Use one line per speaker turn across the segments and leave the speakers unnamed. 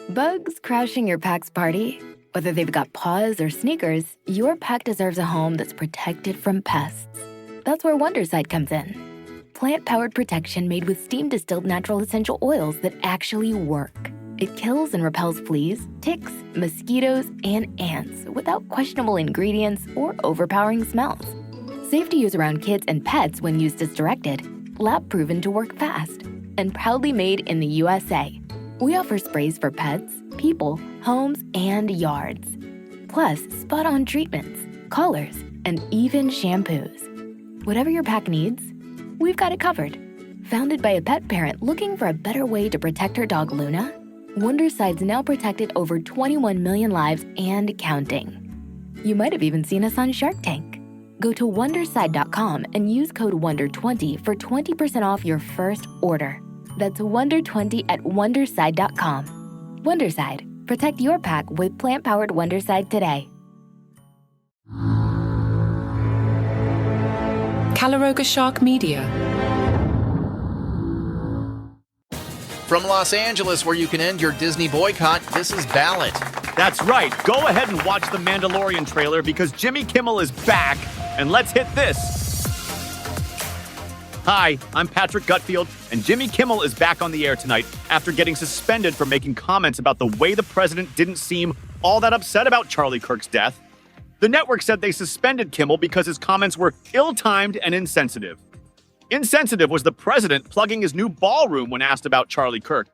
Bugs crashing your pack's party? Whether they've got paws or sneakers, your pack deserves a home that's protected from pests. That's where Wondercide comes in. Plant-powered protection made with steam-distilled natural essential oils that actually work. It kills and repels fleas, ticks, mosquitoes, and ants without questionable ingredients or overpowering smells. Safe to use around kids and pets when used as directed, lab-proven to work fast, and proudly made in the USA. We offer sprays for pets, people, homes, and yards. Plus, spot-on treatments, collars, and even shampoos. Whatever your pack needs, we've got it covered. Founded by a pet parent looking for a better way to protect her dog Luna, Wondercide's now protected over 21 million lives and counting. You might have even seen us on Shark Tank. Go to Wondercide.com and use code WONDER20 for 20% off your first order. That's WONDER20 at Wondercide.com. Wondercide. Protect your pack with plant-powered Wondercide today.
Calaroga Shark Media.
From Los Angeles, where you can end your Disney boycott, this is Ballot.
That's right. Go ahead and watch the Mandalorian trailer because Jimmy Kimmel is back. And let's hit this. Hi, I'm Patrick Gutfield, and Jimmy Kimmel is back on the air tonight after getting suspended for making comments about the way the president didn't seem all that upset about Charlie Kirk's death. The network said they suspended Kimmel because his comments were ill-timed and insensitive. Insensitive was the president plugging his new ballroom when asked about Charlie Kirk.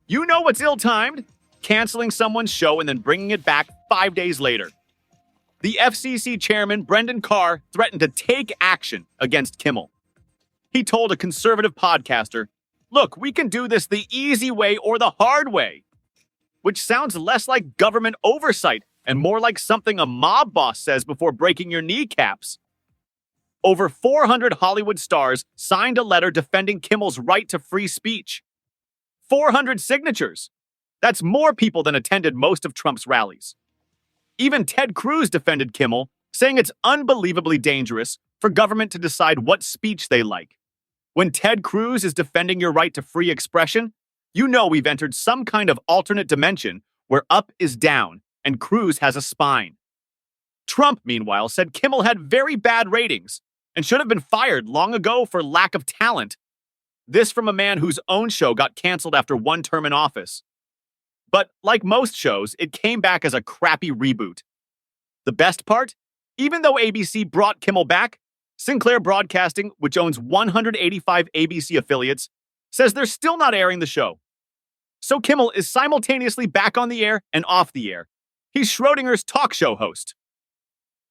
You know what's ill-timed? Canceling someone's show and then bringing it back 5 days later. The FCC chairman, Brendan Carr, threatened to take action against Kimmel. He told a conservative podcaster, "Look, we can do this the easy way or the hard way," which sounds less like government oversight and more like something a mob boss says before breaking your kneecaps. Over 400 Hollywood stars signed a letter defending Kimmel's right to free speech. 400 signatures. That's more people than attended most of Trump's rallies. Even Ted Cruz defended Kimmel, saying it's unbelievably dangerous for government to decide what speech they like. When Ted Cruz is defending your right to free expression, you know we've entered some kind of alternate dimension where up is down and Cruz has a spine. Trump, meanwhile, said Kimmel had very bad ratings and should have been fired long ago for lack of talent. This from a man whose own show got canceled after one term in office. But like most shows, it came back as a crappy reboot. The best part? Even though ABC brought Kimmel back, Sinclair Broadcasting, which owns 185 ABC affiliates, says they're still not airing the show. So Kimmel is simultaneously back on the air and off the air. He's Schrodinger's talk show host.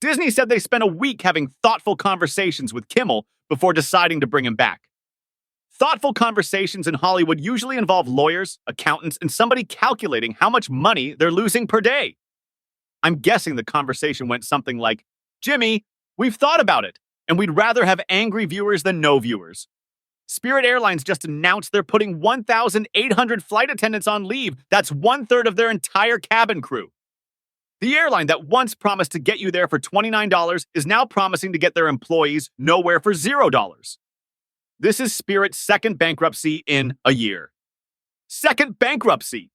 Disney said they spent a week having thoughtful conversations with Kimmel before deciding to bring him back. Thoughtful conversations in Hollywood usually involve lawyers, accountants, and somebody calculating how much money they're losing per day. I'm guessing the conversation went something like, "Jimmy, we've thought about it, and we'd rather have angry viewers than no viewers. Spirit Airlines just announced they're putting 1,800 flight attendants on leave. That's 1/3 of their entire cabin crew. The airline that once promised to get you there for $29 is now promising to get their employees nowhere for $0. This is Spirit's second bankruptcy in a year. Second bankruptcy!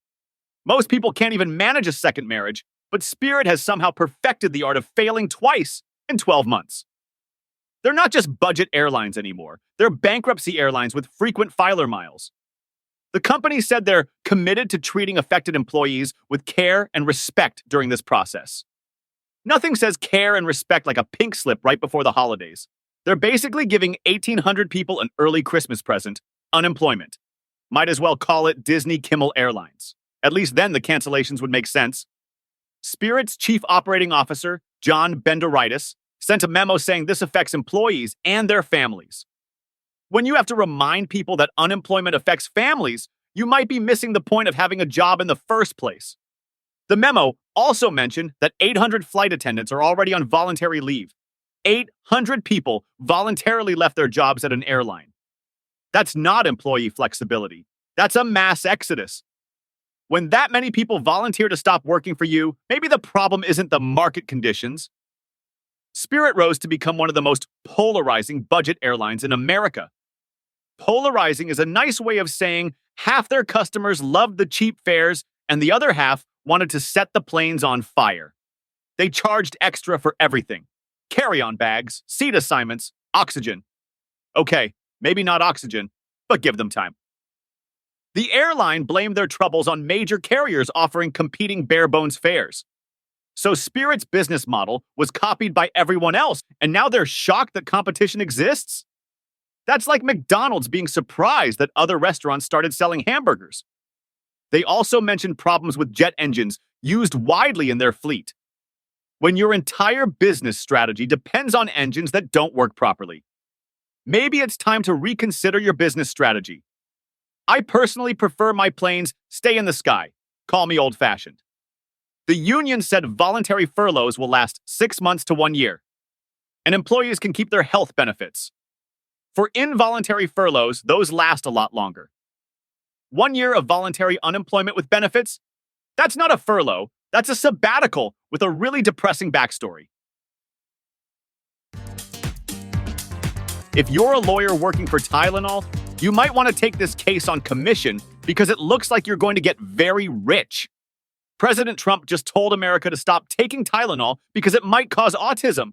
Most people can't even manage a second marriage, but Spirit has somehow perfected the art of failing twice in 12 months. They're not just budget airlines anymore. They're bankruptcy airlines with frequent filer miles. The company said they're committed to treating affected employees with care and respect during this process. Nothing says care and respect like a pink slip right before the holidays. They're basically giving 1,800 people an early Christmas present, unemployment. Might as well call it Disney Kimmel Airlines. At least then the cancellations would make sense. Spirit's chief operating officer, John Benderitis, sent a memo saying this affects employees and their families. When you have to remind people that unemployment affects families, you might be missing the point of having a job in the first place. The memo also mentioned that 800 flight attendants are already on voluntary leave. 800 people voluntarily left their jobs at an airline. That's not employee flexibility. That's a mass exodus. When that many people volunteer to stop working for you, maybe the problem isn't the market conditions. Spirit rose to become one of the most polarizing budget airlines in America. Polarizing is a nice way of saying half their customers love the cheap fares and the other half wanted to set the planes on fire. They charged extra for everything: carry-on bags, seat assignments, oxygen. Okay, maybe not oxygen, but give them time. The airline blamed their troubles on major carriers offering competing bare-bones fares. So Spirit's business model was copied by everyone else, and now they're shocked that competition exists? That's like McDonald's being surprised that other restaurants started selling hamburgers. They also mentioned problems with jet engines used widely in their fleet. When your entire business strategy depends on engines that don't work properly, maybe it's time to reconsider your business strategy. I personally prefer my planes stay in the sky. Call me old-fashioned. The union said voluntary furloughs will last 6 months to 1 year, and employees can keep their health benefits. For involuntary furloughs, those last a lot longer. 1 year of voluntary unemployment with benefits? That's not a furlough, that's a sabbatical with a really depressing backstory. If you're a lawyer working for Tylenol, you might want to take this case on commission because it looks like you're going to get very rich. President Trump just told America to stop taking Tylenol because it might cause autism.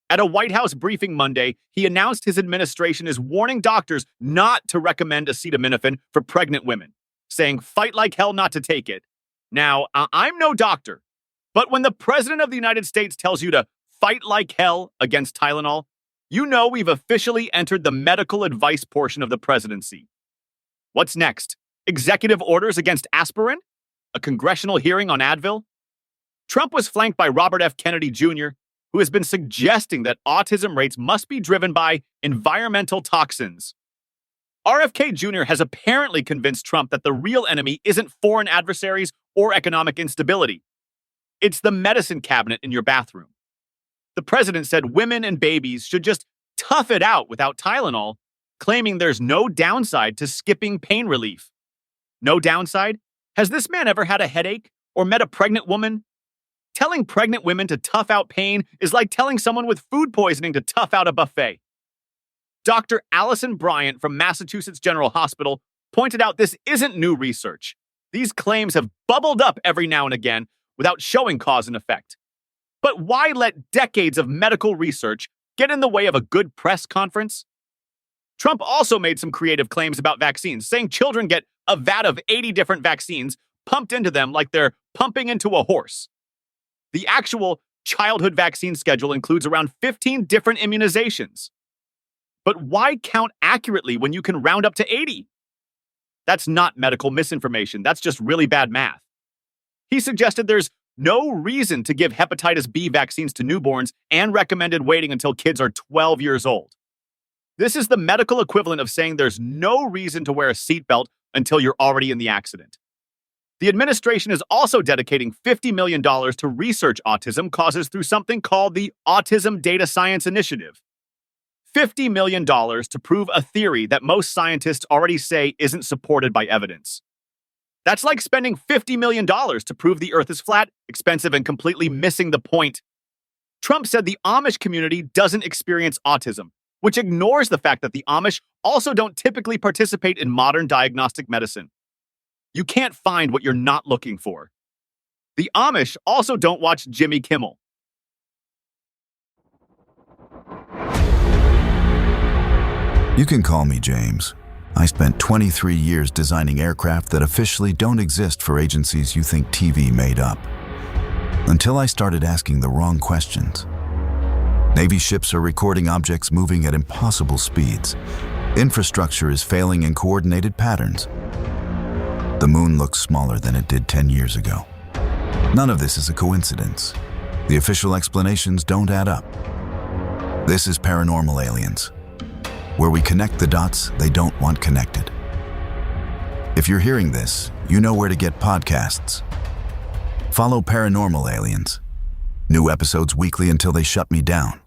At a White House briefing Monday, he announced his administration is warning doctors not to recommend acetaminophen for pregnant women, saying fight like hell not to take it. Now, I'm no doctor, but when the President of the United States tells you to fight like hell against Tylenol, you know we've officially entered the medical advice portion of the presidency. What's next? Executive orders against aspirin? A congressional hearing on Advil? Trump was flanked by Robert F. Kennedy Jr., who has been suggesting that autism rates must be driven by environmental toxins. RFK Jr. has apparently convinced Trump that the real enemy isn't foreign adversaries or economic instability. It's the medicine cabinet in your bathroom. The president said women and babies should just tough it out without Tylenol, claiming there's no downside to skipping pain relief. No downside? Has this man ever had a headache or met a pregnant woman? Telling pregnant women to tough out pain is like telling someone with food poisoning to tough out a buffet. Dr. Allison Bryant from Massachusetts General Hospital pointed out this isn't new research. These claims have bubbled up every now and again without showing cause and effect. But why let decades of medical research get in the way of a good press conference? Trump also made some creative claims about vaccines, saying children get a vat of 80 different vaccines pumped into them like they're pumping into a horse. The actual childhood vaccine schedule includes around 15 different immunizations. But why count accurately when you can round up to 80? That's not medical misinformation. That's just really bad math. He suggested there's no reason to give hepatitis B vaccines to newborns and recommended waiting until kids are 12 years old. This is the medical equivalent of saying there's no reason to wear a seatbelt until you're already in the accident. The administration is also dedicating $50 million to research autism causes through something called the Autism Data Science Initiative. $50 million to prove a theory that most scientists already say isn't supported by evidence. That's like spending $50 million to prove the Earth is flat, expensive, and completely missing the point. Trump said the Amish community doesn't experience autism, which ignores the fact that the Amish also don't typically participate in modern diagnostic medicine. You can't find what you're not looking for. The Amish also don't watch Jimmy Kimmel.
You can call me James. I spent 23 years designing aircraft that officially don't exist for agencies you think TV made up. Until I started asking the wrong questions. Navy ships are recording objects moving at impossible speeds. Infrastructure is failing in coordinated patterns. The moon looks smaller than it did 10 years ago. None of this is a coincidence. The official explanations don't add up. This is Paranormal Aliens, where we connect the dots they don't want connected. If you're hearing this, you know where to get podcasts. Follow Paranormal Aliens. New episodes weekly until they shut me down.